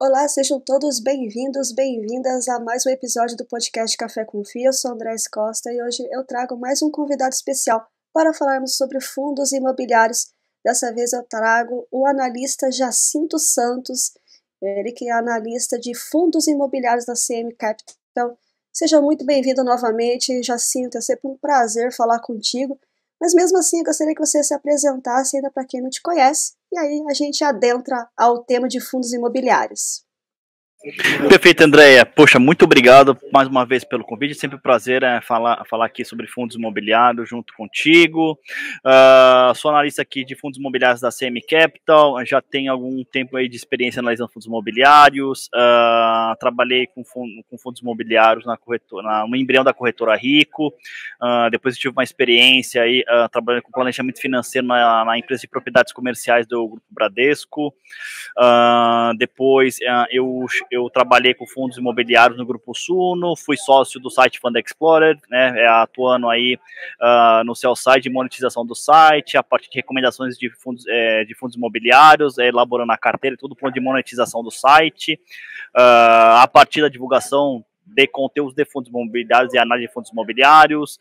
Olá, sejam todos bem-vindos, bem-vindas a mais um episódio do podcast Café com Fio. Eu sou Andrés Costa e hoje eu trago mais um convidado especial para falarmos sobre fundos imobiliários. Dessa vez eu trago o analista Jacinto Santos, ele que é analista de fundos imobiliários da CM Capital. Então, seja muito bem-vindo novamente, Jacinto, é sempre um prazer falar contigo. Mas mesmo assim, eu gostaria que você se apresentasse ainda para quem não te conhece, e aí a gente adentra ao tema de fundos imobiliários. Perfeito, Andréia. Poxa, muito obrigado mais uma vez pelo convite. Sempre um prazer falar aqui sobre fundos imobiliários junto contigo. Sou analista aqui de fundos imobiliários da CM Capital. Já tenho algum tempo aí de experiência analisando fundos imobiliários. Trabalhei com fundos imobiliários no embrião da corretora Rico. Depois eu tive uma experiência aí trabalhando com planejamento financeiro na empresa de propriedades comerciais do Grupo Bradesco. Depois eu trabalhei com fundos imobiliários no Grupo Suno, fui sócio do site Fund Explorer, né, atuando aí no seu site de monetização do site, a partir de recomendações de fundos imobiliários, elaborando a carteira, tudo plano de monetização do site, a partir da divulgação de conteúdos de fundos imobiliários e análise de fundos imobiliários.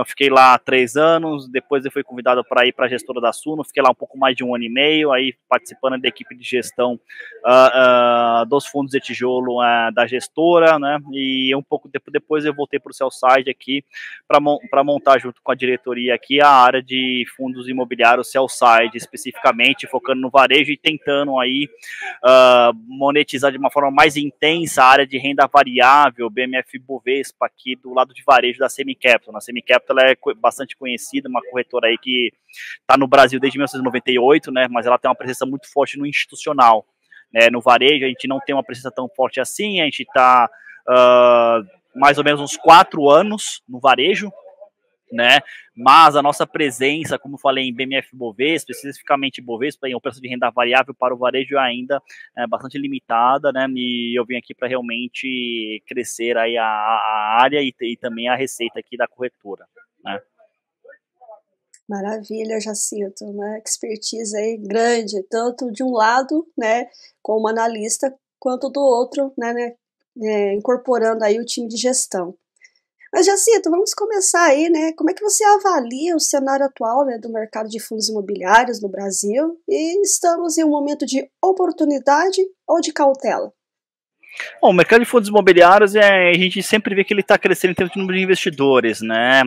Fiquei lá 3 anos, depois eu fui convidado para ir para a gestora da Suno, fiquei lá um pouco mais de 1 ano e meio, aí participando da equipe de gestão dos fundos de tijolo da gestora, né, e um pouco depois eu voltei para o Sell-Side aqui, para montar junto com a diretoria aqui a área de fundos imobiliários Sell-Side, especificamente focando no varejo e tentando aí monetizar de uma forma mais intensa a área de renda variável, BMF Bovespa, aqui do lado de varejo da CM Capital. A CM Capital é bastante conhecida, uma corretora aí que está no Brasil desde 1998, né, mas ela tem uma presença muito forte no institucional. No varejo a gente não tem uma presença tão forte assim, a gente está mais ou menos uns 4 anos no varejo, né? Mas a nossa presença, como eu falei, em BMF Bovespa, especificamente Bovespa, em operação de renda variável para o varejo ainda é bastante limitada, né? E eu vim aqui para realmente crescer aí a área e também a receita aqui da corretora, né? Maravilha, Jacinto, uma expertise aí grande, tanto de um lado, né, como analista, quanto do outro, né, incorporando aí o time de gestão. Mas, Jacinto, vamos começar aí, né? Como é que você avalia o cenário atual, né, do mercado de fundos imobiliários no Brasil? E estamos em um momento de oportunidade ou de cautela? Bom, o mercado de fundos imobiliários, a gente sempre vê que ele está crescendo em termos de número de investidores, né?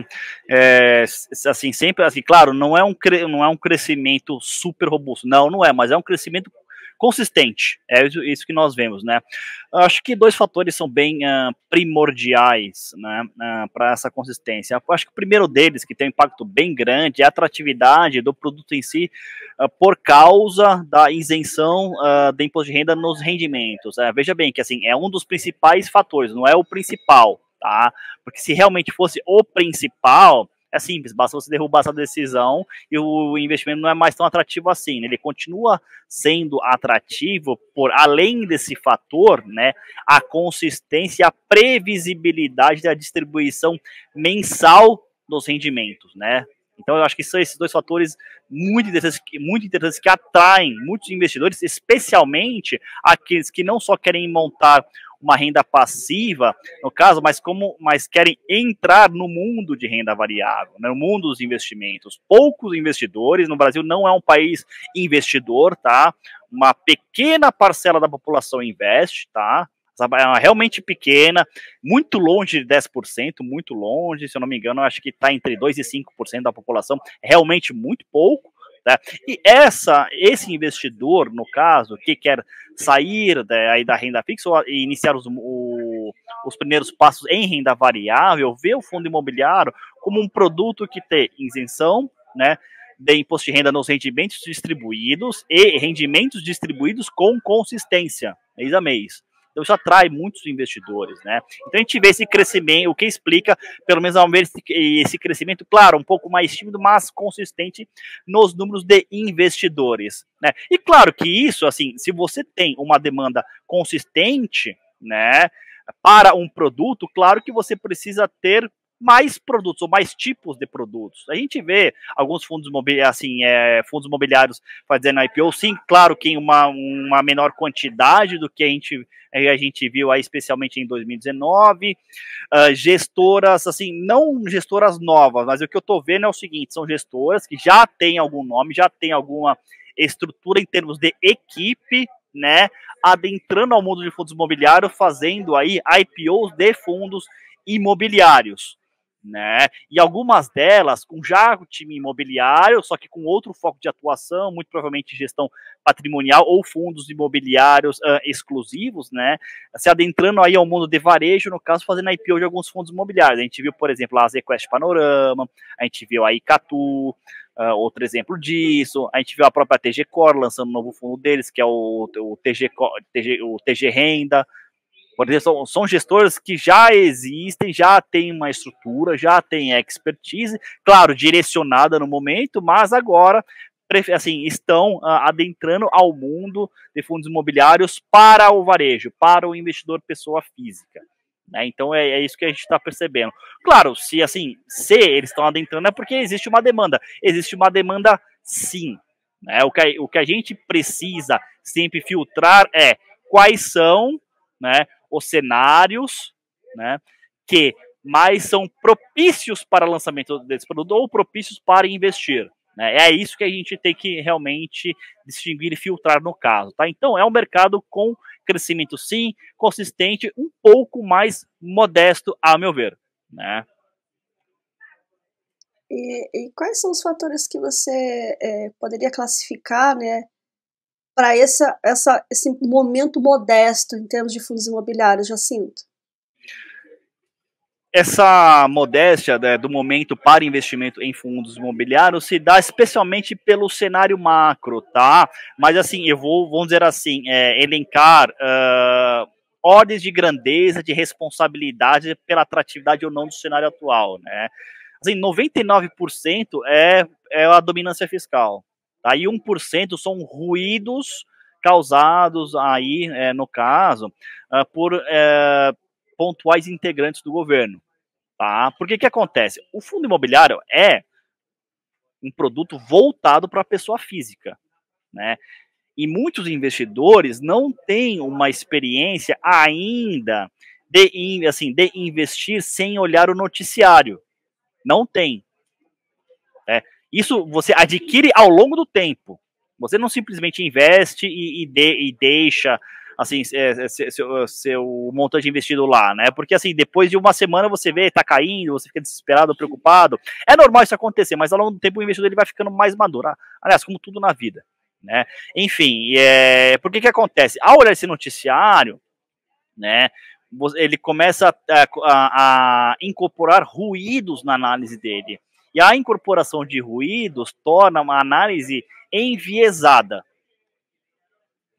Assim, sempre, assim, claro, não é um crescimento super robusto, não é, mas é um crescimento consistente, é isso que nós vemos, né? Acho que 2 fatores são bem primordiais, né, para essa consistência. Acho que o primeiro deles, que tem um impacto bem grande, é a atratividade do produto em si, por causa da isenção do imposto de renda nos rendimentos. Veja bem que assim, é um dos principais fatores, não é o principal, tá? Porque se realmente fosse o principal, é simples, basta você derrubar essa decisão e o investimento não é mais tão atrativo assim, né? Ele continua sendo atrativo por, além desse fator, né, a consistência e a previsibilidade da distribuição mensal dos rendimentos, né? Então eu acho que são esses 2 fatores muito interessantes que atraem muitos investidores, especialmente aqueles que não só querem montar uma renda passiva, no caso, mas querem entrar no mundo de renda variável, né, no mundo dos investimentos. Poucos investidores, no Brasil não é um país investidor, tá? Uma pequena parcela da população investe, tá? É realmente pequena, muito longe de 10%, muito longe, se eu não me engano, eu acho que está entre 2% e 5% da população, é realmente muito pouco. Né? E esse investidor, no caso, que quer sair aí da renda fixa e iniciar os primeiros passos em renda variável, vê o fundo imobiliário como um produto que tem isenção, né, de imposto de renda nos rendimentos distribuídos e rendimentos distribuídos com consistência, mês a mês. Então isso atrai muitos investidores, né? Então a gente vê esse crescimento, o que explica, pelo menos ao ver esse crescimento, claro, um pouco mais tímido, mas consistente nos números de investidores, né? E claro que isso, assim, se você tem uma demanda consistente, né, para um produto, claro que você precisa ter mais produtos ou mais tipos de produtos. A gente vê alguns fundos imobiliários, assim, fundos imobiliários fazendo IPO, sim, claro que em uma menor quantidade do que a gente viu aí, especialmente em 2019. Gestoras, assim, não gestoras novas, mas o que eu estou vendo é o seguinte, são gestoras que já têm algum nome, já têm alguma estrutura em termos de equipe, né, adentrando ao mundo de fundos imobiliários, fazendo aí IPOs de fundos imobiliários, né? E algumas delas com já o time imobiliário, só que com outro foco de atuação, muito provavelmente gestão patrimonial ou fundos imobiliários exclusivos, né? Se adentrando aí ao mundo de varejo, no caso, fazendo IPO de alguns fundos imobiliários. A gente viu, por exemplo, a ZQuest Panorama, a gente viu a Icatu, outro exemplo disso, a gente viu a própria TG Core lançando um novo fundo deles, que é o TG Renda. Por exemplo, são gestores que já existem, já têm uma estrutura, já têm expertise, claro, direcionada no momento, mas agora assim, estão adentrando ao mundo de fundos imobiliários para o varejo, para o investidor pessoa física. Né? Então é isso que a gente está percebendo. Claro, se eles estão adentrando é porque existe uma demanda. Existe uma demanda, sim. Né? O que a gente precisa sempre filtrar é quais são, né, os cenários, né, que mais são propícios para o lançamento desse produto ou propícios para investir. Né? É isso que a gente tem que realmente distinguir e filtrar no caso. Tá? Então, é um mercado com crescimento, sim, consistente, um pouco mais modesto, a meu ver. Né? E quais são os fatores que você poderia classificar, né, para esse momento modesto em termos de fundos imobiliários, Jacinto? Essa modéstia, né, do momento para investimento em fundos imobiliários se dá especialmente pelo cenário macro, tá? Mas assim, vamos dizer assim, elencar ordens de grandeza, de responsabilidade pela atratividade ou não do cenário atual, né? Assim, 99% é a dominância fiscal, tá? E 1% são ruídos causados aí, no caso, por pontuais integrantes do governo. Tá? Porque que acontece? O fundo imobiliário é um produto voltado para a pessoa física, né? E muitos investidores não têm uma experiência ainda de investir sem olhar o noticiário. Não tem. Né? Isso você adquire ao longo do tempo. Você não simplesmente investe e deixa assim seu montante investido lá, né? Porque assim, depois de uma semana você vê, tá caindo, você fica desesperado, preocupado. É normal isso acontecer, mas ao longo do tempo o investidor ele vai ficando mais maduro. Aliás, como tudo na vida, né? Enfim, por que acontece? Ao olhar esse noticiário, né, ele começa a incorporar ruídos na análise dele. E a incorporação de ruídos torna uma análise enviesada.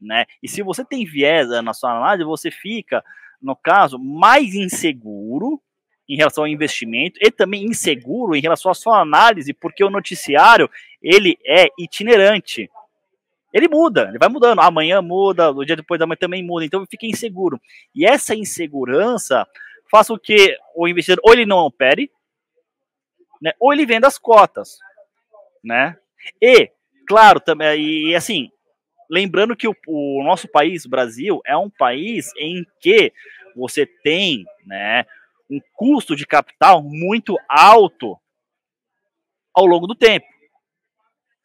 Né? E se você tem viés na sua análise, você fica, no caso, mais inseguro em relação ao investimento e também inseguro em relação à sua análise, porque o noticiário ele é itinerante. Ele muda, ele vai mudando. Amanhã muda, o dia depois da manhã também muda, então fica inseguro. E essa insegurança faz com que o investidor ou ele não opere, né, ou ele venda as cotas, né? E, claro, também, e assim, lembrando que o nosso país, o Brasil, é um país em que você tem, né, um custo de capital muito alto ao longo do tempo.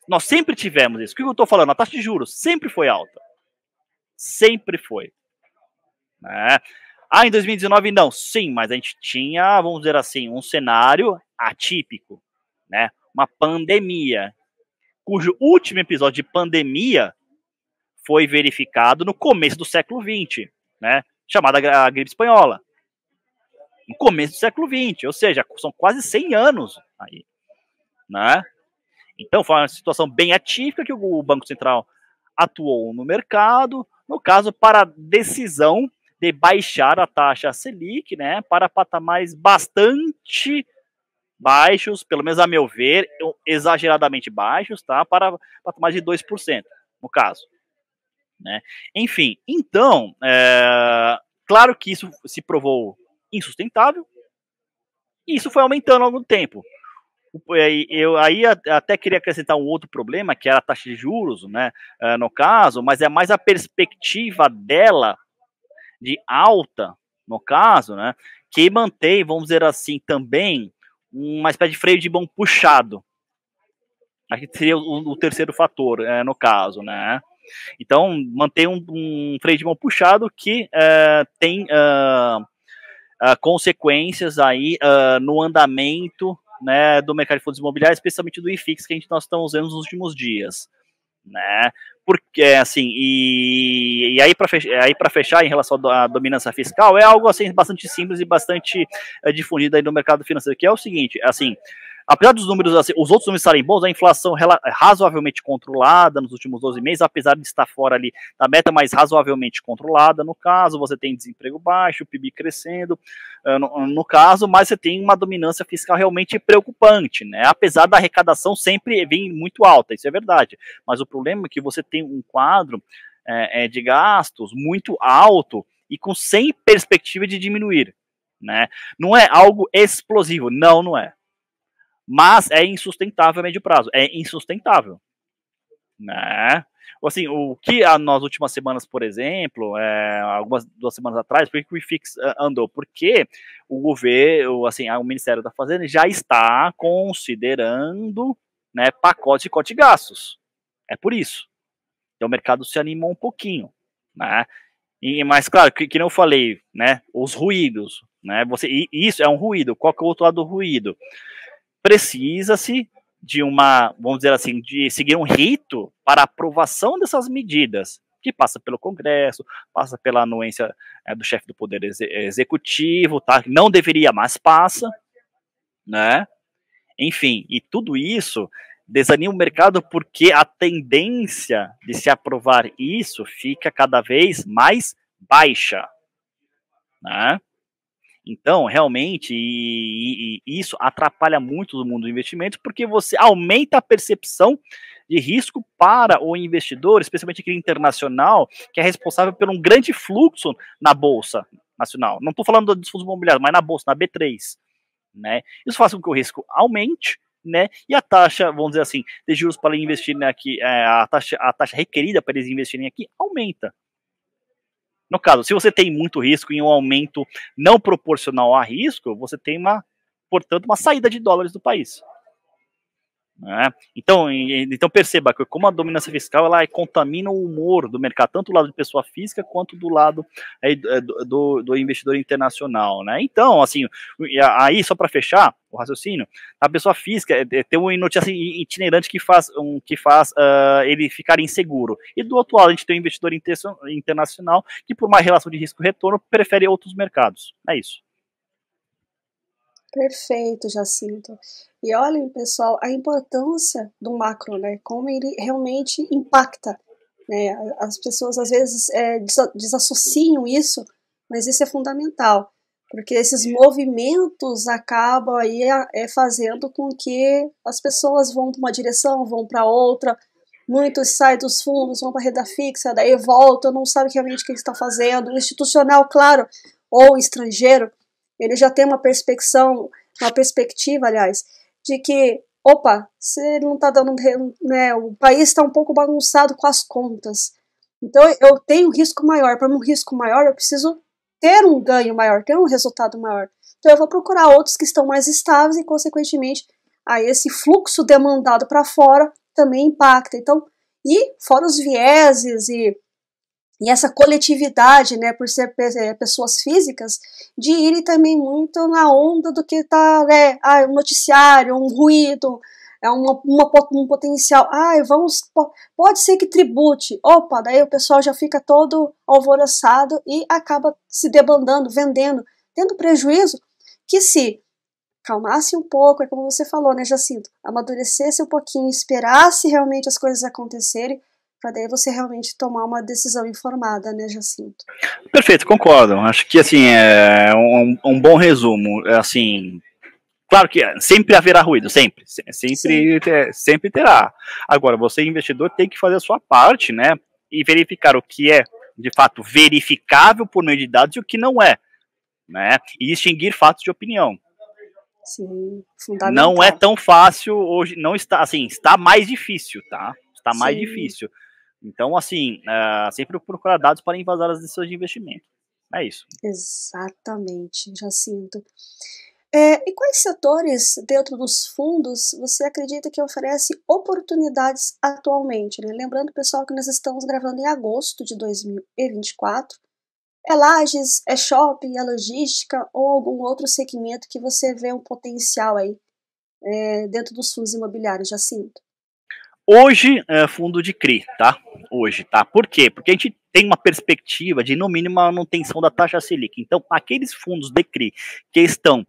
Nós sempre tivemos isso. O que eu estou falando? A taxa de juros sempre foi alta. Sempre foi. Né? Em 2019 não. Sim, mas a gente tinha, vamos dizer assim, um cenário atípico. Né? Uma pandemia, cujo último episódio de pandemia foi verificado no começo do século XX, né? Chamada a gripe espanhola. No começo do século XX, ou seja, são quase 100 anos aí, né? Então foi uma situação bem atípica que o Banco Central atuou no mercado, no caso para a decisão de baixar a taxa Selic, né, para patamares bastante baixos, pelo menos a meu ver, exageradamente baixos, tá? Para patamares de 2%, no caso. Né? Enfim, então, claro que isso se provou insustentável E isso foi aumentando ao longo do tempo. Eu aí até queria acrescentar um outro problema, que era a taxa de juros, né, no caso, mas é mais a perspectiva dela de alta, no caso, né, que mantém, vamos dizer assim, também uma espécie de freio de mão puxado. Aqui seria o terceiro fator, no caso, né. Então, mantém um freio de mão puxado que tem consequências aí no andamento, né, do mercado de fundos imobiliários, especialmente do IFIX, que nós estamos vendo nos últimos dias, né? Porque assim, e aí para fechar em relação à dominância fiscal, é algo assim bastante simples e bastante difundido aí no mercado financeiro, que é o seguinte, assim, apesar dos números, assim, os outros números estarem bons, a inflação razoavelmente controlada nos últimos 12 meses, apesar de estar fora ali da meta, mas razoavelmente controlada, no caso, você tem desemprego baixo, o PIB crescendo, no caso, mas você tem uma dominância fiscal realmente preocupante, né? Apesar da arrecadação sempre vir muito alta, isso é verdade, mas o problema é que você tem um quadro de gastos muito alto e sem perspectiva de diminuir, né? Não é algo explosivo, não é. Mas é insustentável a médio prazo, é insustentável, né? Assim, o que nas últimas semanas, por exemplo, algumas 2 semanas atrás, por que o IFIX andou? Porque o governo, assim, o Ministério da Fazenda já está considerando, né, pacote de corte de gastos. É por isso. Então o mercado se animou um pouquinho, né? Mas claro, que eu falei, né, os ruídos, né? Isso é um ruído. Qual que é o outro lado do ruído? Precisa-se de vamos dizer assim, de seguir um rito para aprovação dessas medidas, que passa pelo Congresso, passa pela anuência do chefe do Poder Executivo, tá? Não deveria, mas passa, né? Enfim, e tudo isso desanima o mercado porque a tendência de se aprovar isso fica cada vez mais baixa, né? Então, realmente, isso atrapalha muito o mundo do investimento, porque você aumenta a percepção de risco para o investidor, especialmente aquele internacional, que é responsável por um grande fluxo na Bolsa Nacional. Não estou falando dos fundos imobiliários, mas na Bolsa, na B3. Né? Isso faz com que o risco aumente, né? E a taxa, vamos dizer assim, de juros para investirem aqui, a taxa requerida para eles investirem aqui aumenta. No caso, se você tem muito risco e um aumento não proporcional a risco, você tem, portanto, uma saída de dólares do país. Né? Então perceba que como a dominância fiscal ela contamina o humor do mercado, tanto do lado de pessoa física quanto do lado do investidor internacional. Né? Então, assim, aí só para fechar o raciocínio, a pessoa física tem uma notícia itinerante que faz ele ficar inseguro. E do outro lado, a gente tem um investidor internacional que, por uma relação de risco-retorno, prefere outros mercados. É isso. Perfeito, Jacinto. E olhem, pessoal, a importância do macro, né? Como ele realmente impacta, né? As pessoas às vezes desassociam isso, mas isso é fundamental, porque esses movimentos acabam aí fazendo com que as pessoas vão para uma direção, vão para outra, muitos saem dos fundos, vão para a renda fixa, daí voltam, não sabem realmente o que está fazendo. O institucional, claro, ou estrangeiro, ele já tem uma perspectiva, aliás, de que, opa, se ele não está dando, né, o país está um pouco bagunçado com as contas. Então eu tenho um risco maior. Para um risco maior, eu preciso ter um ganho maior, ter um resultado maior. Então eu vou procurar outros que estão mais estáveis e, consequentemente, aí esse fluxo demandado para fora também impacta. Então, e fora os vieses e essa coletividade, né, por ser pessoas físicas, de irem também muito na onda do que está, né, um noticiário, um ruído, um potencial, pode ser que tribute, opa, daí o pessoal já fica todo alvoroçado e acaba se debandando, vendendo, tendo prejuízo, que se calmasse um pouco, é como você falou, né, Jacinto, amadurecesse um pouquinho, esperasse realmente as coisas acontecerem, para daí você realmente tomar uma decisão informada, né, Jacinto? Perfeito, concordo. Acho que, assim, é um bom resumo. Assim, claro que sempre haverá ruído, sempre terá. Agora, você, investidor, tem que fazer a sua parte, né, e verificar o que é, de fato, verificável por meio de dados e o que não é, né, e distinguir fatos de opinião. Sim, Não é fundamental. tão fácil hoje, não está, assim, está mais difícil, tá? Está mais Sim, difícil. Então, assim, sempre procurar dados para embasar as decisões de investimento. É isso. exatamente, Jacinto. E quais setores dentro dos fundos você acredita que oferece oportunidades atualmente, né? Lembrando, pessoal, que nós estamos gravando em agosto de 2024. É lajes, é shopping, é logística ou algum outro segmento que você vê um potencial aí dentro dos fundos imobiliários, Jacinto? Hoje, fundo de CRI, tá? Hoje, tá? Por quê? Porque a gente tem uma perspectiva de, no mínimo, manutenção da taxa Selic. Então, aqueles fundos de CRI que estão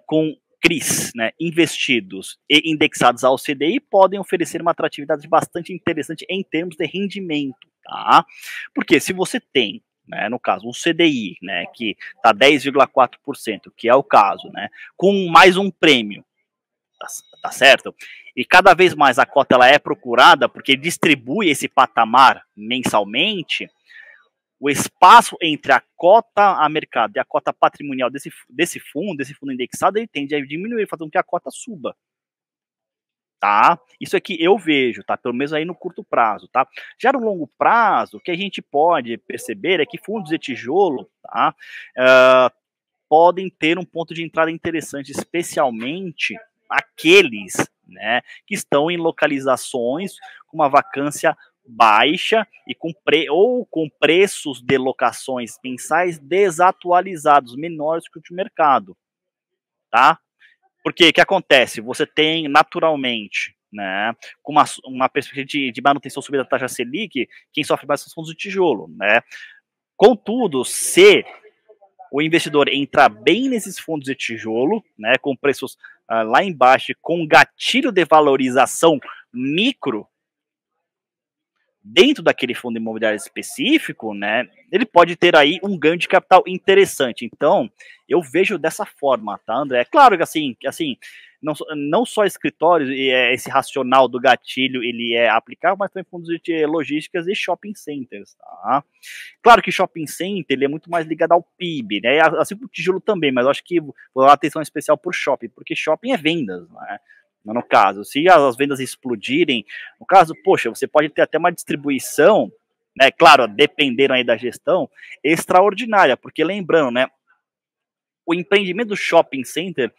com CRIs, né, investidos e indexados ao CDI podem oferecer uma atratividade bastante interessante em termos de rendimento, tá? Porque se você tem, né, no caso, um CDI, né, que está 10,4%, que é o caso, né, com mais um prêmio, tá, tá certo? E cada vez mais a cota ela é procurada porque distribui esse patamar mensalmente. O espaço entre a cota a mercado e a cota patrimonial desse fundo indexado, ele tende a diminuir, fazendo com que a cota suba. Tá? Isso aqui eu vejo, tá? Pelo menos aí no curto prazo, tá? Já no longo prazo, o que a gente pode perceber é que fundos de tijolo, tá? Podem ter um ponto de entrada interessante, especialmente aqueles, né, que estão em localizações com uma vacância baixa e ou com preços de locações mensais desatualizados, menores que o de mercado, tá? Porque o que acontece? Você tem naturalmente, né, com uma perspectiva de manutenção subida da taxa Selic, quem sofre mais são os fundos de tijolo, né? Contudo, se o investidor entrar bem nesses fundos de tijolo, né, com preços lá embaixo, com gatilho de valorização micro, dentro daquele fundo imobiliário específico, né, ele pode ter aí um ganho de capital interessante. Então, eu vejo dessa forma, tá, André? É claro que assim não só escritórios e esse racional do gatilho ele é aplicável, mas também fundos de logísticas e shopping centers, tá? Claro que shopping center ele é muito mais ligado ao PIB, né? Assim como o tijolo também, mas eu acho que vou dar atenção especial por shopping, porque shopping é vendas, né? No caso, se as vendas explodirem, no caso, poxa, você pode ter até uma distribuição, né? Claro, dependendo aí da gestão, extraordinária, porque lembrando, né? O empreendimento do shopping center,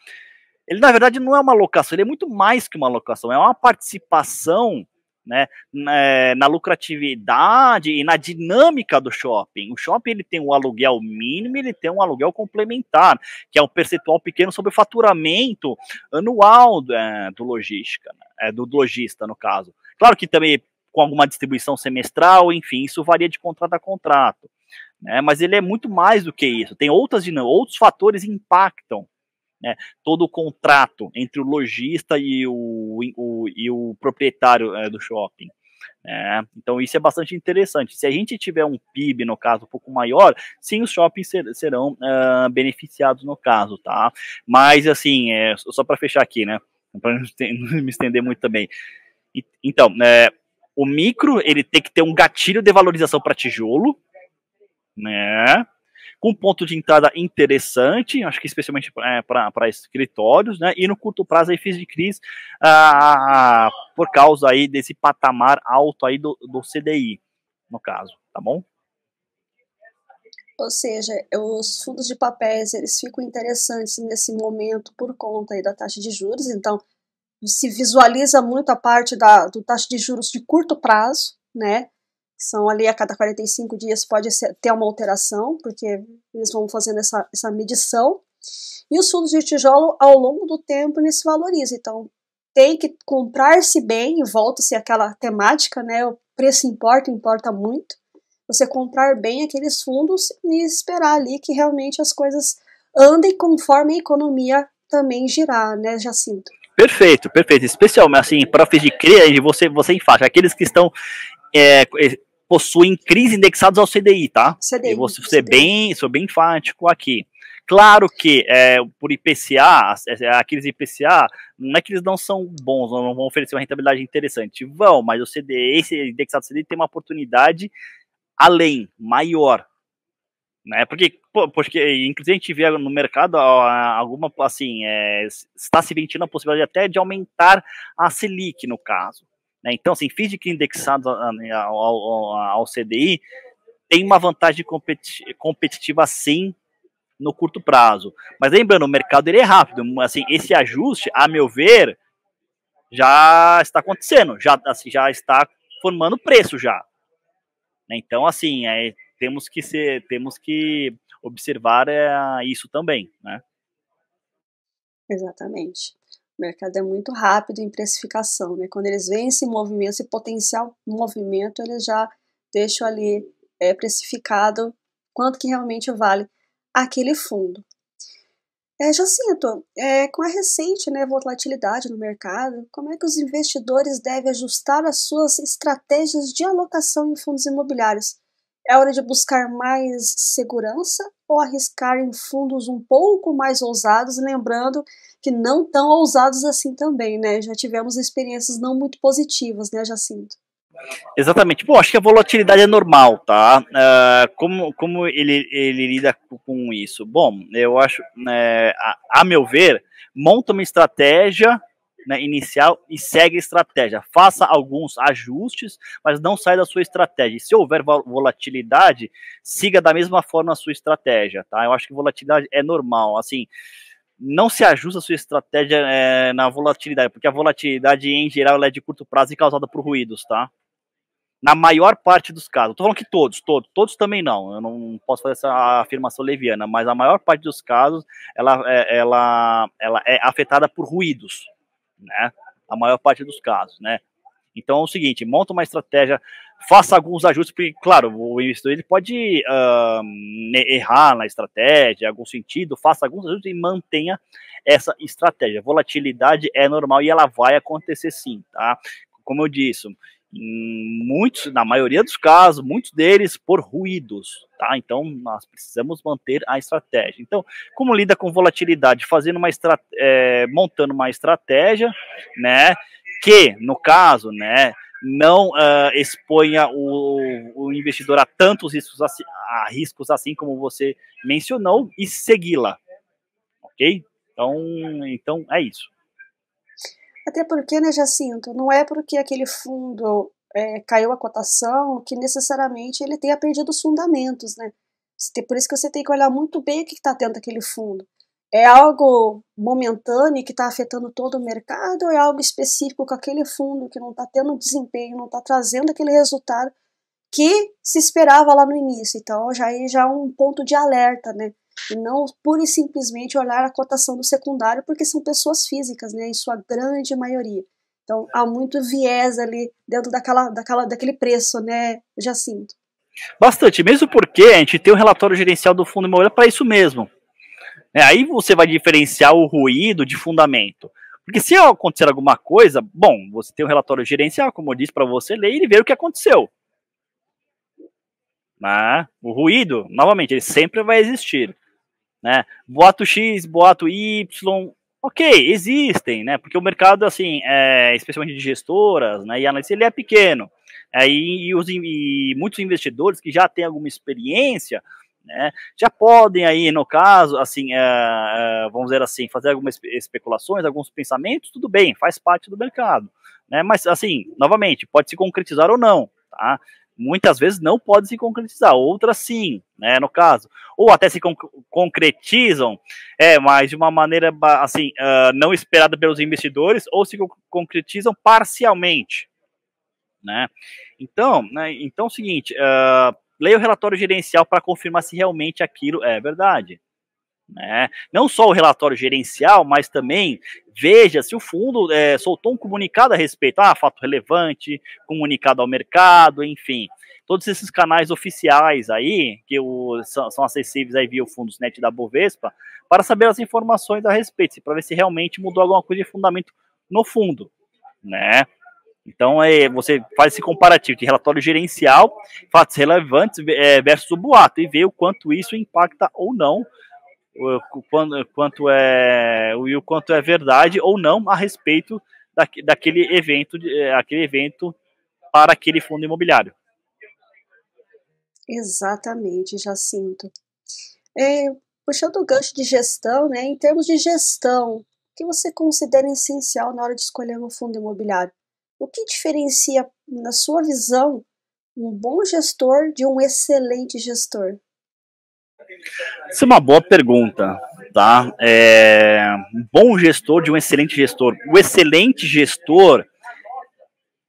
ele na verdade não é uma locação, ele é muito mais que uma locação, é uma participação, né, na lucratividade e na dinâmica do shopping. O shopping ele tem um aluguel mínimo, ele tem um aluguel complementar, que é um percentual pequeno sobre o faturamento anual do logística, né, do lojista no caso. Claro que também com alguma distribuição semestral, enfim, isso varia de contrato a contrato, né, mas ele é muito mais do que isso. Tem outros fatores impactam, né, todo o contrato entre o lojista e o proprietário do shopping. Então isso é bastante interessante. Se a gente tiver um PIB, no caso, um pouco maior, sim, os shoppings serão beneficiados no caso, tá? Mas assim, só para fechar aqui, né? Para não me estender muito também. Então, o micro ele tem que ter um gatilho de valorização para tijolo, né? Com ponto de entrada interessante, acho que especialmente para escritórios, né? E no curto prazo aí fiz de crise por causa aí desse patamar alto aí do CDI, no caso, tá bom? Ou seja, os fundos de papéis eles ficam interessantes nesse momento por conta aí da taxa de juros, então se visualiza muito a parte do taxa de juros de curto prazo, né? São ali a cada 45 dias pode ter uma alteração, porque eles vão fazendo essa medição. E os fundos de tijolo, ao longo do tempo, eles se valorizam. Então, tem que comprar-se bem, e volta-se àquela temática, né? O preço importa muito. Você comprar bem aqueles fundos e esperar ali que realmente as coisas andem conforme a economia também girar, né, Jacinto? Perfeito, perfeito. Especialmente assim, para fins de CRI, você enfaixa aqueles que estão possuem CRIs indexados ao CDI, tá? CDI, E você CDI. sou bem enfático aqui. Claro que por IPCA, aqueles IPCA, não é que eles não são bons, não vão oferecer uma rentabilidade interessante. Vão, mas o CDI, esse indexado CDI tem uma oportunidade além, maior, né? Porque inclusive a gente vê no mercado alguma, assim, está se ventilando a possibilidade até de aumentar a Selic, no caso, né? Então, assim, fins de que indexados ao CDI tem uma vantagem competitiva, sim, no curto prazo. Mas lembrando, o mercado ele é rápido, assim, esse ajuste, a meu ver, já está acontecendo, já está formando preço já, né? Então, assim, temos que observar isso também, né? Exatamente. O mercado é muito rápido em precificação, né? Quando eles veem esse movimento, esse potencial movimento, eles já deixam ali precificado quanto que realmente vale aquele fundo. Jacinto, com a recente, né, volatilidade no mercado, como é que os investidores devem ajustar as suas estratégias de alocação em fundos imobiliários? É hora de buscar mais segurança ou arriscar em fundos um pouco mais ousados, lembrando que não tão ousados assim também, né? Já tivemos experiências não muito positivas, né, Jacinto? Exatamente. Bom, acho que a volatilidade é normal, tá? Como ele lida com isso? Bom, eu acho, né, a meu ver, monta uma estratégia, né, inicial e segue a estratégia. Faça alguns ajustes, mas não saia da sua estratégia. E se houver volatilidade, siga da mesma forma a sua estratégia, tá? Eu acho que volatilidade é normal, assim, não se ajusta a sua estratégia na volatilidade, porque a volatilidade, em geral, ela é de curto prazo e causada por ruídos, tá? Na maior parte dos casos. Estou falando que todos também não. Eu não posso fazer essa afirmação leviana, mas a maior parte dos casos ela é afetada por ruídos, né? A maior parte dos casos, né? Então é o seguinte, monta uma estratégia, faça alguns ajustes, porque, claro, o investidor ele pode errar na estratégia, em algum sentido, faça alguns ajustes e mantenha essa estratégia. Volatilidade é normal e ela vai acontecer sim, tá? Como eu disse, na maioria dos casos, muitos deles por ruídos, tá? Então nós precisamos manter a estratégia. Então, como lida com volatilidade? Montando uma estratégia, né? Que, no caso, né, não exponha o investidor a tantos riscos assim como você mencionou e segui-la, ok? Então é isso. Até porque, né, Jacinto, não é porque aquele fundo caiu a cotação que necessariamente ele tenha perdido os fundamentos, né? Por isso que você tem que olhar muito bem o que está dentro daquele fundo. É algo momentâneo que está afetando todo o mercado ou é algo específico com aquele fundo que não está tendo desempenho, não está trazendo aquele resultado que se esperava lá no início? Então já é um ponto de alerta, né? E não pura e simplesmente olhar a cotação do secundário, porque são pessoas físicas, né, em sua grande maioria. Então há muito viés ali dentro daquele preço, né, Jacinto? Bastante, mesmo porque a gente tem o relatório gerencial do fundo imobiliário para isso mesmo. Aí você vai diferenciar o ruído de fundamento. Porque se acontecer alguma coisa, bom, você tem o relatório gerencial, como eu disse, para você ler e ver o que aconteceu. Né? O ruído, novamente, ele sempre vai existir. Né? Boato X, boato Y, ok, existem, né? Porque o mercado, assim, especialmente de gestoras, né, e analistas, ele é pequeno. E muitos investidores que já têm alguma experiência, né, já podem aí, no caso, assim, vamos dizer assim, fazer algumas especulações, alguns pensamentos, tudo bem, faz parte do mercado. Né? Mas, assim, novamente, pode se concretizar ou não, tá? Muitas vezes não pode se concretizar, outras sim, né, no caso. Ou até se concretizam, mas de uma maneira, assim, não esperada pelos investidores, ou se concretizam parcialmente, né. Então é o seguinte, leia o relatório gerencial para confirmar se realmente aquilo é verdade. Né? Não só o relatório gerencial, mas também veja se o fundo soltou um comunicado a respeito, fato relevante, comunicado ao mercado, enfim, todos esses canais oficiais aí, que são acessíveis aí via o Fundosnet da Bovespa, para saber as informações a respeito, para ver se realmente mudou alguma coisa de fundamento no fundo, né? Então, você faz esse comparativo de relatório gerencial, fatos relevantes versus o boato, e vê o quanto isso impacta ou não o quanto é verdade ou não a respeito daquele evento para aquele fundo imobiliário. Exatamente, Jacinto. É, puxando o gancho de gestão, né, em termos de gestão, o que você considera essencial na hora de escolher um fundo imobiliário? O que diferencia, na sua visão, um bom gestor de um excelente gestor? Isso é uma boa pergunta, tá? Um bom gestor de um excelente gestor. O excelente gestor,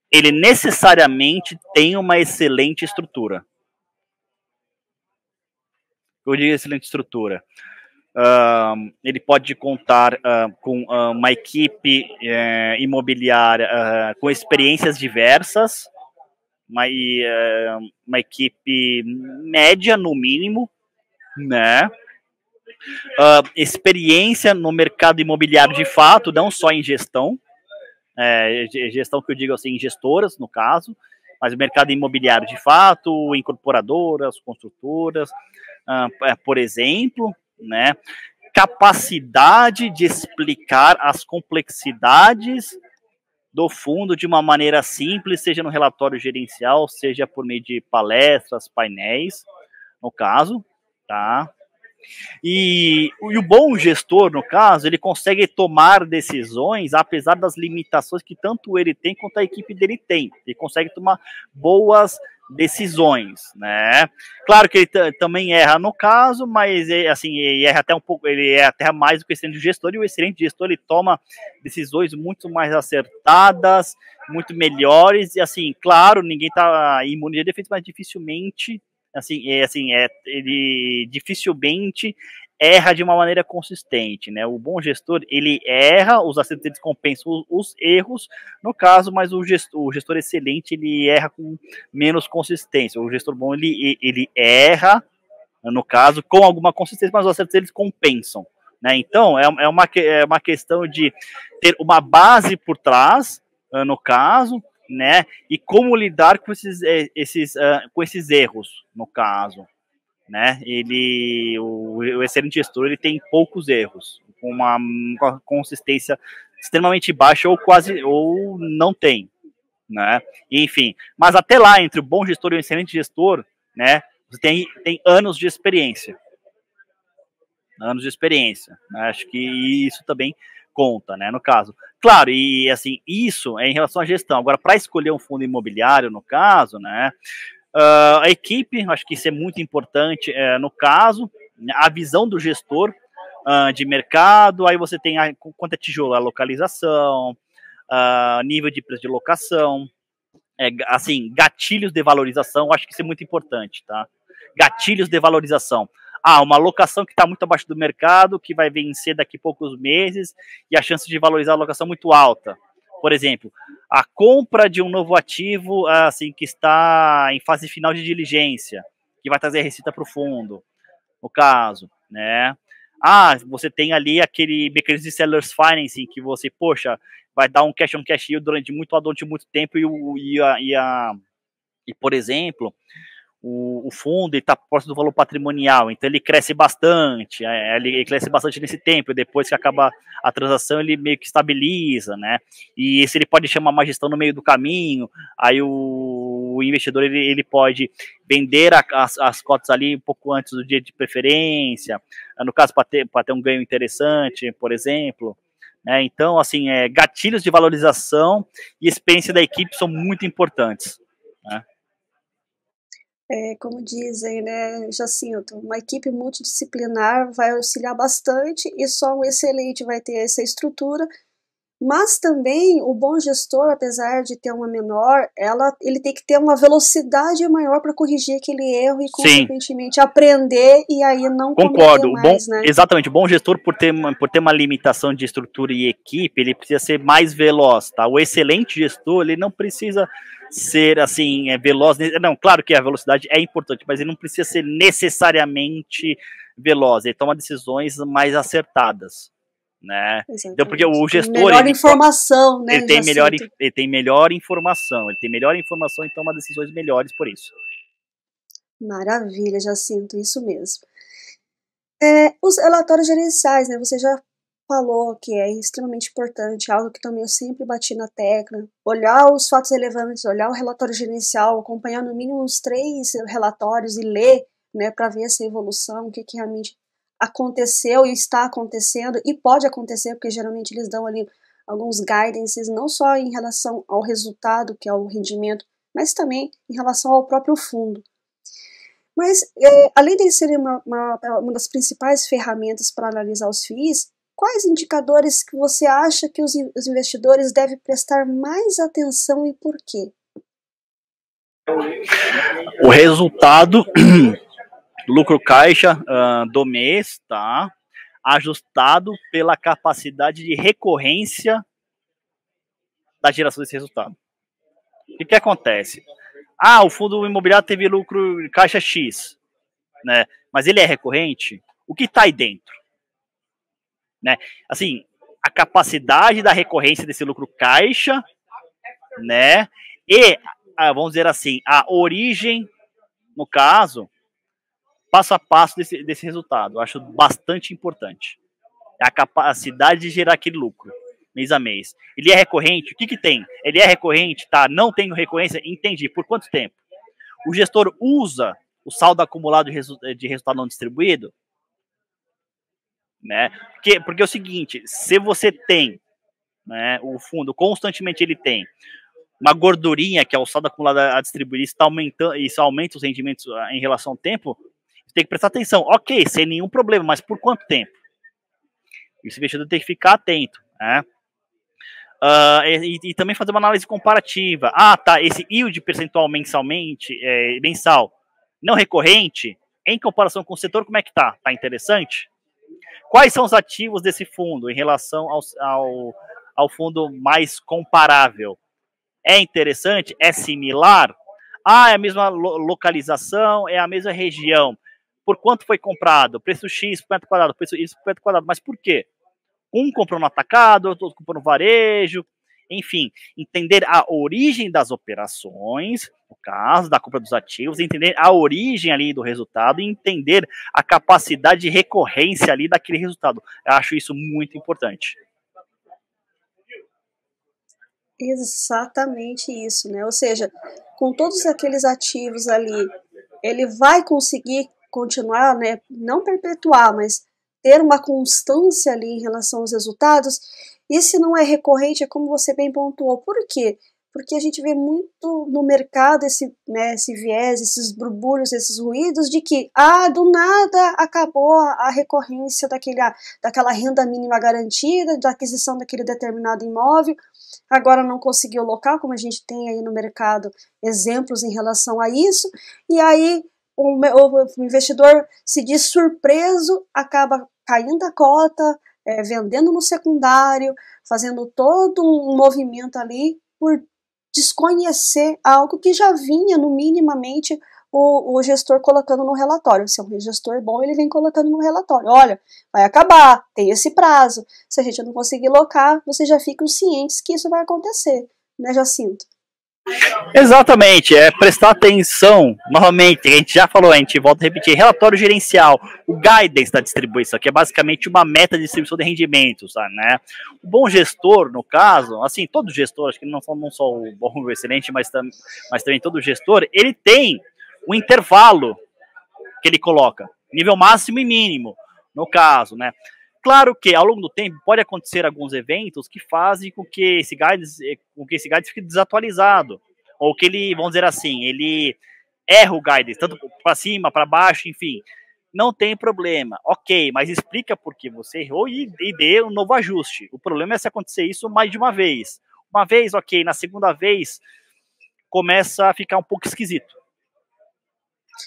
ele necessariamente tem uma excelente estrutura. Eu digo excelente estrutura. Ele pode contar com uma equipe imobiliária com experiências diversas, uma equipe média no mínimo, né? Experiência no mercado imobiliário de fato, não só em gestão, gestão que eu digo assim, gestoras no caso, mas o mercado imobiliário de fato, incorporadoras, construtoras, por exemplo, né? Capacidade de explicar as complexidades do fundo de uma maneira simples, seja no relatório gerencial, seja por meio de palestras, painéis, no caso, tá? E o bom gestor, no caso, ele consegue tomar decisões, apesar das limitações que tanto ele tem quanto a equipe dele tem. Ele consegue tomar boas decisões, né? Claro que ele também erra no caso, mas assim, ele erra até um pouco, ele é até mais do que o excelente gestor, e o excelente gestor ele toma decisões muito mais acertadas, muito melhores, e assim, claro, ninguém está imune a defeitos, mas dificilmente ele dificilmente erra de uma maneira consistente, né? O bom gestor, ele erra, os acertos eles compensam os erros, no caso, mas o gestor excelente, ele erra com menos consistência. O gestor bom, ele erra, no caso, com alguma consistência, mas os acertos eles compensam, né? Então, é uma questão de ter uma base por trás, no caso, né? E como lidar com com esses erros, no caso, né? O excelente gestor, ele tem poucos erros, com uma consistência extremamente baixa ou quase ou não tem, né? Enfim, mas até lá entre o bom gestor e o excelente gestor, né? Você tem anos de experiência, né? Acho que isso também conta, né, no caso. Claro, e assim, isso é em relação à gestão. Agora, para escolher um fundo imobiliário, no caso, né, a equipe, acho que isso é muito importante no caso, a visão do gestor de mercado, aí você tem quanto é tijolo, a localização, nível de preço de locação, assim, gatilhos de valorização, acho que isso é muito importante, tá? Gatilhos de valorização. Uma locação que está muito abaixo do mercado, que vai vencer daqui a poucos meses, e a chance de valorizar a locação é muito alta. Por exemplo, a compra de um novo ativo assim, que está em fase final de diligência, que vai trazer a receita para o fundo, no caso, né? Você tem ali aquele mecanismo de sellers financing, que você, poxa, vai dar um cash on cash yield durante muito tempo, e por exemplo, o fundo está próximo do valor patrimonial, então ele cresce bastante, ele cresce bastante nesse tempo, e depois que acaba a transação ele meio que estabiliza, né? E esse ele pode chamar uma gestão no meio do caminho, aí o investidor ele pode vender as cotas ali um pouco antes do dia de preferência, no caso para ter um ganho interessante, por exemplo. Então, assim, gatilhos de valorização e experiência da equipe são muito importantes, né? Como dizem, né, Jacinto, uma equipe multidisciplinar vai auxiliar bastante e só um excelente vai ter essa estrutura, mas também o bom gestor, apesar de ter uma menor, ele tem que ter uma velocidade maior para corrigir aquele erro e, consequentemente, aprender e aí não cometer mais, né? Exatamente, o bom gestor, por ter uma limitação de estrutura e equipe, ele precisa ser mais veloz, tá? O excelente gestor, ele não precisa ser, assim, veloz. Não, claro que a velocidade é importante, mas ele não precisa ser necessariamente veloz, ele toma decisões mais acertadas, né? Exatamente. Então, porque o gestor... Melhor informação, né, ele tem melhor informação, e toma decisões melhores por isso. Maravilha, Jacinto, isso mesmo. Os relatórios gerenciais, né, você já falou que é extremamente importante, algo que também eu sempre bati na tecla, olhar os fatos relevantes, olhar o relatório gerencial, acompanhar no mínimo uns 3 relatórios e ler, né, para ver essa evolução, o que realmente aconteceu e está acontecendo, e pode acontecer, porque geralmente eles dão ali alguns guidances, não só em relação ao resultado, que é o rendimento, mas também em relação ao próprio fundo. Mas, além de serem uma das principais ferramentas para analisar os FIIs, quais indicadores que você acha que os investidores devem prestar mais atenção e por quê? O resultado lucro caixa do mês, tá? Ajustado pela capacidade de recorrência da geração desse resultado. O que acontece? O fundo imobiliário teve lucro caixa X, né? Mas ele é recorrente? O que está aí dentro? Né? Assim, a capacidade da recorrência desse lucro caixa, né? E, vamos dizer assim, a origem, no caso, passo a passo desse resultado. Eu acho bastante importante. A capacidade de gerar aquele lucro, mês a mês. Ele é recorrente? O que tem? Ele é recorrente? Tá, não tenho recorrência? Entendi. Por quanto tempo? O gestor usa o saldo acumulado de resultado não distribuído? Né? Porque é o seguinte, se você tem, né, o fundo, constantemente ele tem uma gordurinha, que é o saldo acumulado a distribuir, isso está aumentando, isso aumenta os rendimentos em relação ao tempo, você tem que prestar atenção. Ok, sem nenhum problema, mas por quanto tempo? Esse investidor tem que ficar atento, né? E também fazer uma análise comparativa. Tá, esse yield percentual mensal não recorrente, em comparação com o setor, como é que tá? Tá interessante? Quais são os ativos desse fundo em relação ao fundo mais comparável? É interessante? É similar? É a mesma localização, é a mesma região. Por quanto foi comprado? Preço X por metro quadrado, preço Y por metro quadrado. Mas por quê? Um comprou no atacado, outro comprou no varejo. Enfim, entender a origem das operações, no caso da compra dos ativos, entender a origem ali do resultado e entender a capacidade de recorrência ali daquele resultado. Eu acho isso muito importante. Exatamente isso, né? Ou seja, com todos aqueles ativos ali, ele vai conseguir continuar, né? Não perpetuar, mas ter uma constância ali em relação aos resultados. E se não é recorrente, é como você bem pontuou. Por quê? Porque a gente vê muito no mercado esse viés, esses burbúrios, esses ruídos de que, do nada acabou a recorrência daquela renda mínima garantida, da aquisição daquele determinado imóvel, agora não conseguiu local, como a gente tem aí no mercado exemplos em relação a isso, e aí o investidor se diz surpreso, acaba caindo a cota, vendendo no secundário, fazendo todo um movimento ali por desconhecer algo que já vinha no minimamente o gestor colocando no relatório. Se é um gestor bom, ele vem colocando no relatório. Olha, vai acabar, tem esse prazo. Se a gente não conseguir locar, vocês já ficam cientes que isso vai acontecer, né, Jacinto? Exatamente, prestar atenção, novamente, a gente já falou, a gente volta a repetir, relatório gerencial, o guidance da distribuição, que é basicamente uma meta de distribuição de rendimentos, né? O bom gestor, no caso, assim, todo gestor, acho que não só o bom ou o excelente, mas também todo gestor, ele tem um intervalo que ele coloca, nível máximo e mínimo, no caso, né? Claro que ao longo do tempo pode acontecer alguns eventos que fazem com que esse guidance fique desatualizado, ou que ele, vamos dizer assim, ele erra o guidance, tanto para cima, para baixo, enfim, não tem problema, ok, mas explica por que você errou e dê um novo ajuste. O problema é se acontecer isso mais de uma vez, ok, na segunda vez começa a ficar um pouco esquisito.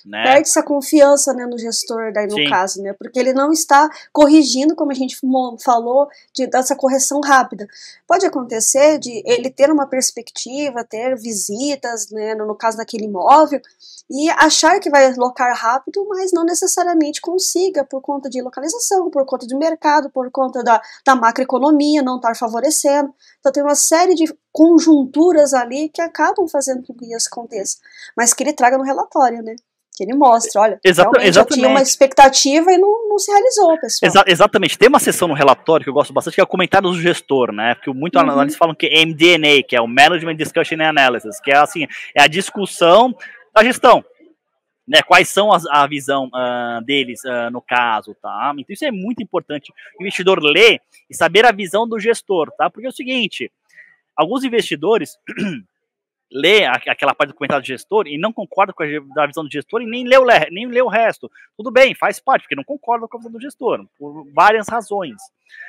Né? Perde essa confiança, né, no gestor, daí no Sim. caso, né, porque ele não está corrigindo, como a gente falou, dessa correção rápida. Pode acontecer de ele ter uma perspectiva, ter visitas, né, no caso daquele imóvel, e achar que vai locar rápido, mas não necessariamente consiga, por conta de localização, por conta de mercado, por conta da macroeconomia não estar favorecendo. Então tem uma série de conjunturas ali que acabam fazendo com que isso aconteça, mas que ele traga no relatório, né? Que ele mostra, olha, realmente eu tinha uma expectativa e não se realizou, pessoal. Exatamente, tem uma seção no relatório que eu gosto bastante, que é o comentário do gestor, né, porque muito analistas falam que é MD&A, que é o Management Discussion and Analysis, que é assim, é a discussão da gestão, né, quais são a visão deles no caso, tá? Então isso é muito importante, o investidor ler e saber a visão do gestor, tá? Porque é o seguinte, alguns investidores lê aquela parte do comentário do gestor e não concorda com a visão do gestor e nem lê o resto. Tudo bem, faz parte, porque não concorda com a visão do gestor, por várias razões.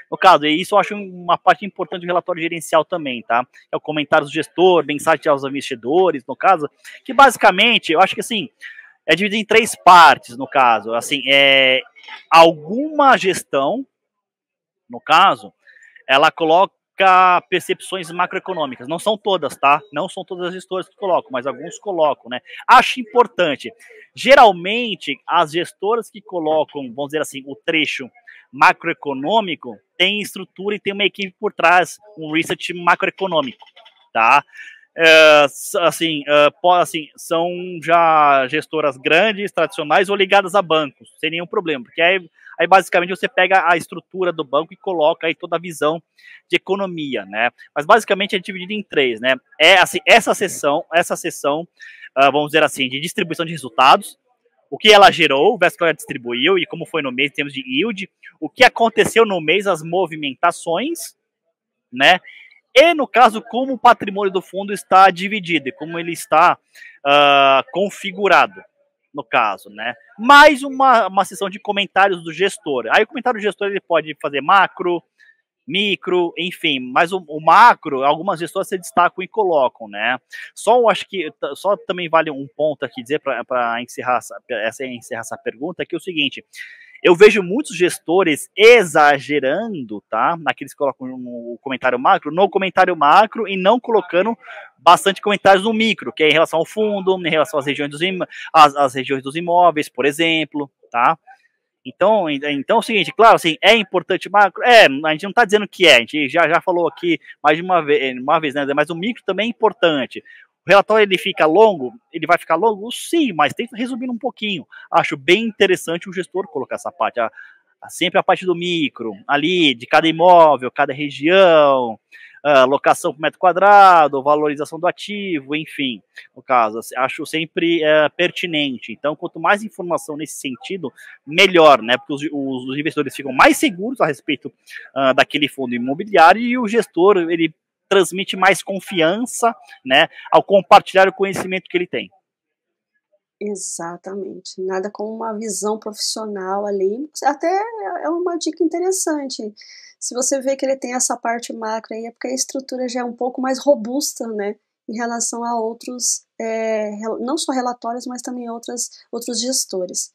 No caso, e isso eu acho uma parte importante do relatório gerencial também, tá? É o comentário do gestor, mensagem aos investidores, no caso, que basicamente, eu acho que assim, é dividido em 3 partes, no caso. Assim, alguma gestão, no caso, ela coloca percepções macroeconômicas. Não são todas, tá? Não são todas as gestoras que colocam, mas alguns colocam, né? Acho importante. Geralmente, as gestoras que colocam, vamos dizer assim, o trecho macroeconômico, tem estrutura e tem uma equipe por trás, um research macroeconômico, tá? Assim, são já gestoras grandes, tradicionais ou ligadas a bancos, sem nenhum problema, porque aí basicamente você pega a estrutura do banco e coloca aí toda a visão de economia, né? Mas basicamente é dividido em 3, né? Assim, essa sessão, vamos dizer assim, de distribuição de resultados, o que ela gerou, o versus que ela distribuiu e como foi no mês em termos de yield, o que aconteceu no mês, as movimentações, né? E, no caso, como o patrimônio do fundo está dividido e como ele está configurado, no caso, né? Mais uma sessão de comentários do gestor. Aí o comentário do gestor ele pode fazer macro, micro, enfim, mas o macro, algumas gestoras se destacam e colocam, né? Acho que só também vale um ponto aqui dizer para encerrar essa pergunta, que é o seguinte: eu vejo muitos gestores exagerando, tá? Naqueles que colocam no comentário macro e não colocando bastante comentários no micro, que é em relação ao fundo, em relação às regiões às regiões dos imóveis, por exemplo, tá? Então é o seguinte, claro, assim, é importante macro, a gente não está dizendo que a gente já falou aqui mais de uma vez, né? Mas o micro também é importante. O relatório ele fica longo? Ele vai ficar longo? Sim, mas tenta resumir um pouquinho. Acho bem interessante o gestor colocar essa parte, sempre a parte do micro, ali, de cada imóvel, cada região, locação por metro quadrado, valorização do ativo, enfim, no caso, acho sempre pertinente. Então, quanto mais informação nesse sentido, melhor, né? Porque os investidores ficam mais seguros a respeito daquele fundo imobiliário e o gestor, ele transmite mais confiança, né, ao compartilhar o conhecimento que ele tem. Exatamente. Nada como uma visão profissional ali. Até é uma dica interessante. Se você vê que ele tem essa parte macro aí, é porque a estrutura já é um pouco mais robusta, né? Em relação a outros, não só relatórios, mas também outros gestores.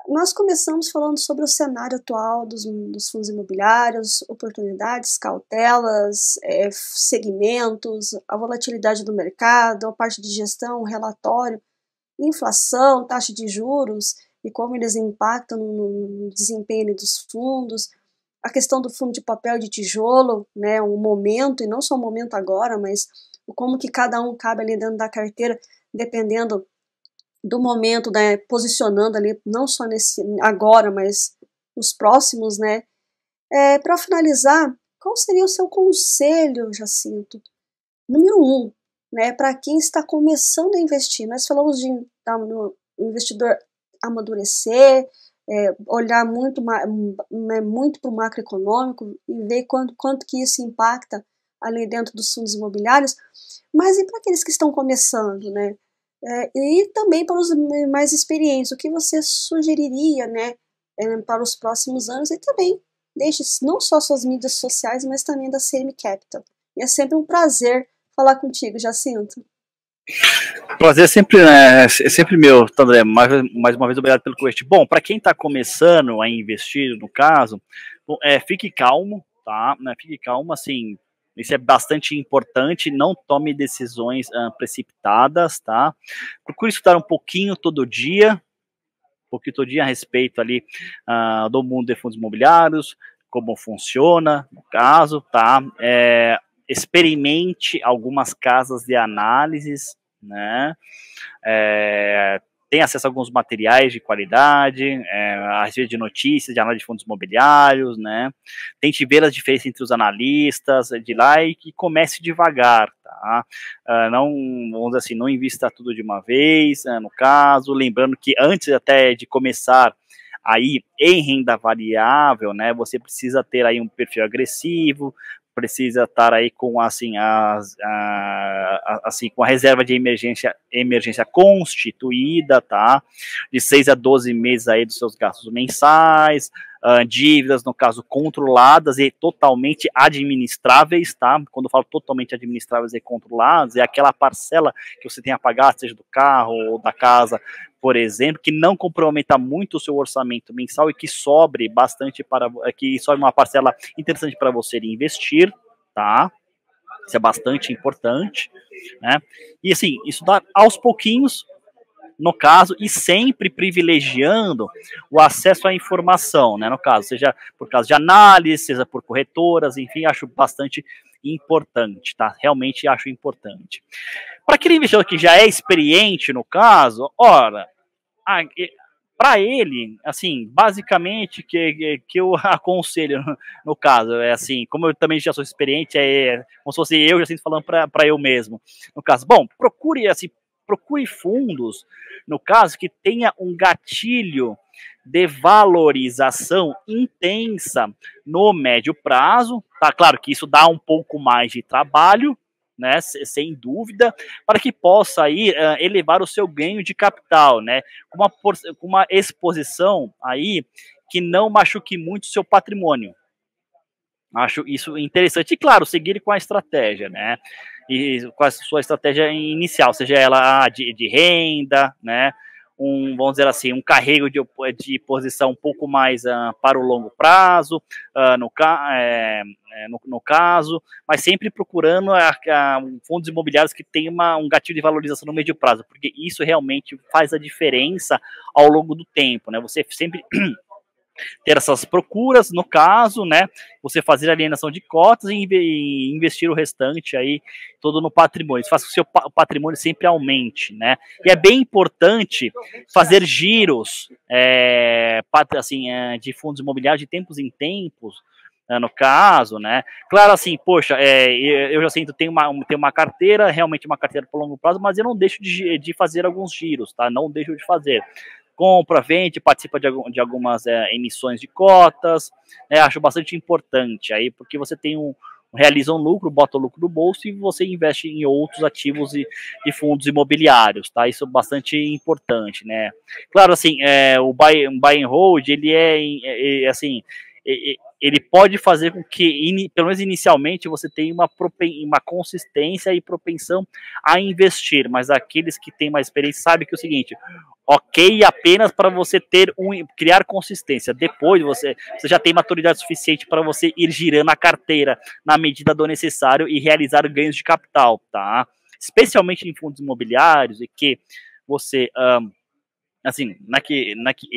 Nós começamos falando sobre o cenário atual dos fundos imobiliários, oportunidades, cautelas, segmentos, a volatilidade do mercado, a parte de gestão, relatório, inflação, taxa de juros e como eles impactam no desempenho dos fundos, a questão do fundo de papel de tijolo, né, o momento, e não só o momento agora, mas como que cada um cabe ali dentro da carteira, dependendo do momento, né, posicionando ali, não só nesse agora, mas nos próximos, né. Para finalizar, qual seria o seu conselho, Jacinto? Número 1, né, para quem está começando a investir. Nós falamos no investidor amadurecer, olhar muito para o macroeconômico e ver quanto que isso impacta ali dentro dos fundos imobiliários, mas e para aqueles que estão começando, né? E também para os mais experientes, o que você sugeriria, né, para os próximos anos, e também deixe não só suas mídias sociais, mas também da CM Capital. E é sempre um prazer falar contigo, Jacinto. Prazer é sempre meu, André. Mais uma vez, obrigado pelo convite. Bom, para quem está começando a investir, no caso, fique calmo, tá? Fique calmo, assim, isso é bastante importante. Não tome decisões precipitadas, tá? Procure estudar um pouquinho todo dia, a respeito ali do mundo de fundos imobiliários, como funciona, no caso, tá? Experimente algumas casas de análises, né? tem acesso a alguns materiais de qualidade, a respeito de notícias, de análise de fundos imobiliários, né? Tente ver as diferenças entre os analistas de lá e comece devagar, tá? Não, vamos dizer assim, não invista tudo de uma vez, no caso, lembrando que antes até de começar aí em renda variável, né, você precisa ter aí um perfil agressivo, precisa estar aí com assim, com a reserva de emergência constituída, tá? De 6 a 12 meses aí dos seus gastos mensais, dívidas, no caso, controladas e totalmente administráveis, tá? Quando eu falo totalmente administráveis e controladas, é aquela parcela que você tem a pagar, seja do carro ou da casa, por exemplo, que não comprometa muito o seu orçamento mensal e que sobre bastante que sobre uma parcela interessante para você investir, tá? Isso é bastante importante, né? E assim, isso dá aos pouquinhos, no caso, e sempre privilegiando o acesso à informação, né? No caso, seja por causa de análise, seja por corretoras, enfim, acho bastante importante, tá? Realmente acho importante. Para aquele investidor que já é experiente no caso, ora, para ele, assim, basicamente que eu aconselho no caso, é assim, como eu também já sou experiente, como se fosse eu já sinto falando para eu mesmo. No caso, bom, procure fundos, no caso, que tenha um gatilho de valorização intensa no médio prazo, tá? Claro que isso dá um pouco mais de trabalho, né, sem dúvida, para que possa aí elevar o seu ganho de capital, né, com uma exposição aí que não machuque muito o seu patrimônio. Acho isso interessante. E, claro, seguir com a estratégia, né, e com a sua estratégia inicial, seja ela de renda, né, vamos dizer assim, um carrego de posição um pouco mais para o longo prazo, no caso, mas sempre procurando fundos imobiliários que tenham um gatilho de valorização no médio prazo, porque isso realmente faz a diferença ao longo do tempo, né? Você sempre ter essas procuras, no caso, né, você fazer a alienação de cotas e investir o restante aí todo no patrimônio. Isso faz com que o seu patrimônio sempre aumente, né? E é bem importante fazer giros de fundos imobiliários de tempos em tempos, no caso, né? Claro, assim, poxa, eu já sinto, tenho uma carteira, realmente uma carteira por longo prazo, mas eu não deixo de fazer alguns giros, tá? Não deixo de fazer. Compra, vende, participa de algumas emissões de cotas, acho bastante importante aí, porque você realiza um lucro, bota o lucro no bolso e você investe em outros ativos de fundos imobiliários, tá? Isso é bastante importante, né? Claro, assim, o buy and hold, ele assim, ele pode fazer com que, pelo menos inicialmente, você tenha uma consistência e propensão a investir, mas aqueles que têm mais experiência sabem que é o seguinte, ok apenas para você criar consistência, depois você já tem maturidade suficiente para você ir girando a carteira na medida do necessário e realizar ganhos de capital, tá? Especialmente em fundos imobiliários, e que você... assim,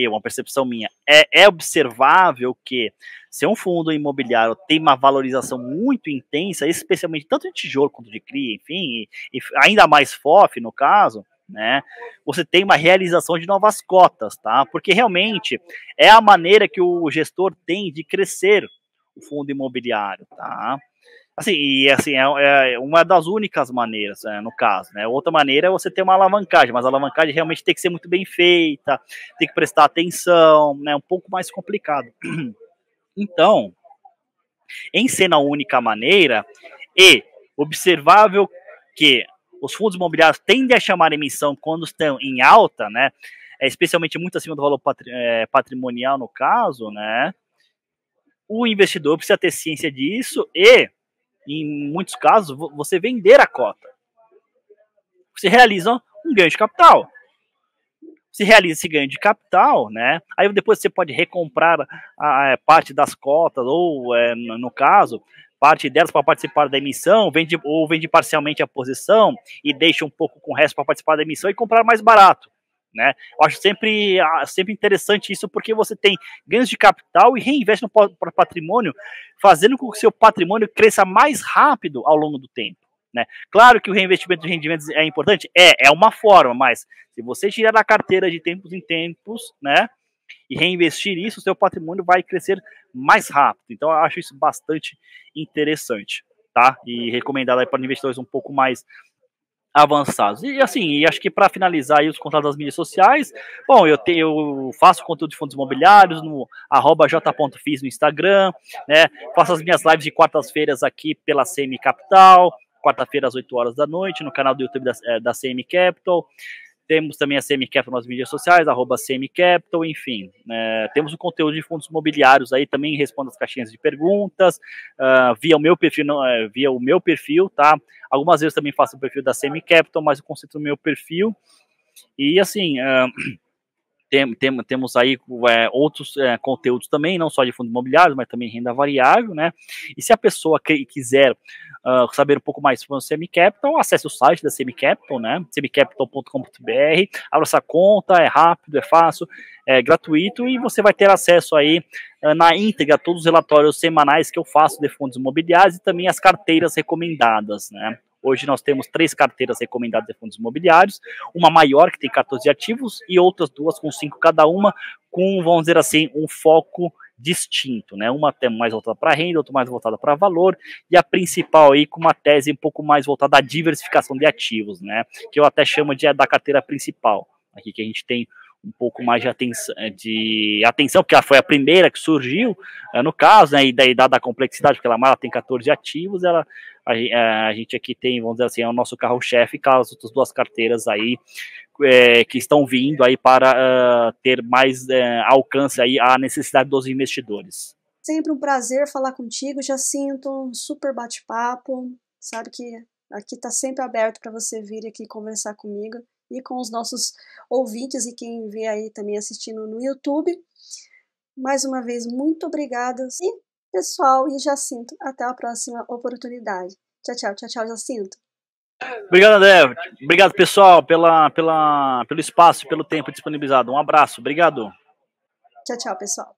uma percepção minha, é observável que se um fundo imobiliário tem uma valorização muito intensa, especialmente tanto de tijolo quanto de CRI, enfim, e ainda mais FOF no caso, né, você tem uma realização de novas cotas, tá? Porque realmente é a maneira que o gestor tem de crescer o fundo imobiliário, tá? Assim, é uma das únicas maneiras, no caso, né? Outra maneira é você ter uma alavancagem, mas a alavancagem realmente tem que ser muito bem feita, tem que prestar atenção, né? Um pouco mais complicado. Então, em sendo a única maneira, e observável que os fundos imobiliários tendem a chamar a emissão quando estão em alta, né? Especialmente muito acima do valor patrimonial, no caso, né? O investidor precisa ter ciência disso e, em muitos casos, você vender a cota. Você realiza um ganho de capital. Você realiza esse ganho de capital, né? Aí depois você pode recomprar a parte das cotas, ou, no caso, parte delas para participar da emissão, vende parcialmente a posição e deixa um pouco com o resto para participar da emissão e comprar mais barato, né? Eu acho sempre interessante isso, porque você tem ganhos de capital e reinveste no patrimônio, fazendo com que o seu patrimônio cresça mais rápido ao longo do tempo, né? Claro que o reinvestimento de rendimentos é importante, é uma forma, mas se você tirar da carteira de tempos em tempos, né, e reinvestir isso, o seu patrimônio vai crescer mais rápido. Então, eu acho isso bastante interessante, tá? E recomendado aí para investidores um pouco mais avançados. E assim, e acho que para finalizar aí os contatos das mídias sociais, bom, eu faço conteúdo de fundos imobiliários no @j.fis no Instagram, né? Faço as minhas lives de quartas-feiras aqui pela CM Capital, quarta-feira às 8 horas da noite, no canal do YouTube da CM Capital. Temos também a CM Capital nas mídias sociais, @CM Capital, enfim. Temos o conteúdo de fundos imobiliários aí, também respondo as caixinhas de perguntas, via o meu perfil, tá? Algumas vezes também faço o perfil da CM Capital, mas eu concentro no meu perfil. E assim, temos aí outros conteúdos também, não só de fundos imobiliários, mas também renda variável, né? E se a pessoa quiser saber um pouco mais sobre o Semi Capital, acesse o site da Semi Capital, né? semicapital.com.br, abra essa conta, é rápido, é fácil, é gratuito e você vai ter acesso aí na íntegra a todos os relatórios semanais que eu faço de fundos imobiliários e também as carteiras recomendadas, né? Hoje nós temos 3 carteiras recomendadas de fundos imobiliários, uma maior que tem 14 ativos e outras 2 com 5 cada uma, com, vamos dizer assim, um foco distinto, né? Uma até mais voltada para renda, outra mais voltada para valor, e a principal aí com uma tese um pouco mais voltada à diversificação de ativos, né? Que eu até chamo de da carteira principal, aqui que a gente tem um pouco mais de atenção, porque ela foi a primeira que surgiu, no caso, né, e daí dada a complexidade, porque ela tem 14 ativos, a gente aqui tem, vamos dizer assim, é o nosso carro-chefe, com as outras 2 carteiras aí, que estão vindo aí para ter mais alcance aí à necessidade dos investidores. Sempre um prazer falar contigo, Jacinto, um super bate-papo, sabe que aqui está sempre aberto para você vir aqui conversar comigo e com os nossos ouvintes e quem vê aí também assistindo no YouTube. Mais uma vez, muito obrigada. E, pessoal, e Jacinto, até a próxima oportunidade. Tchau, tchau, tchau, tchau, Jacinto. Obrigado, André. Obrigado, pessoal, pelo espaço e pelo tempo disponibilizado. Um abraço. Obrigado. Tchau, tchau, pessoal.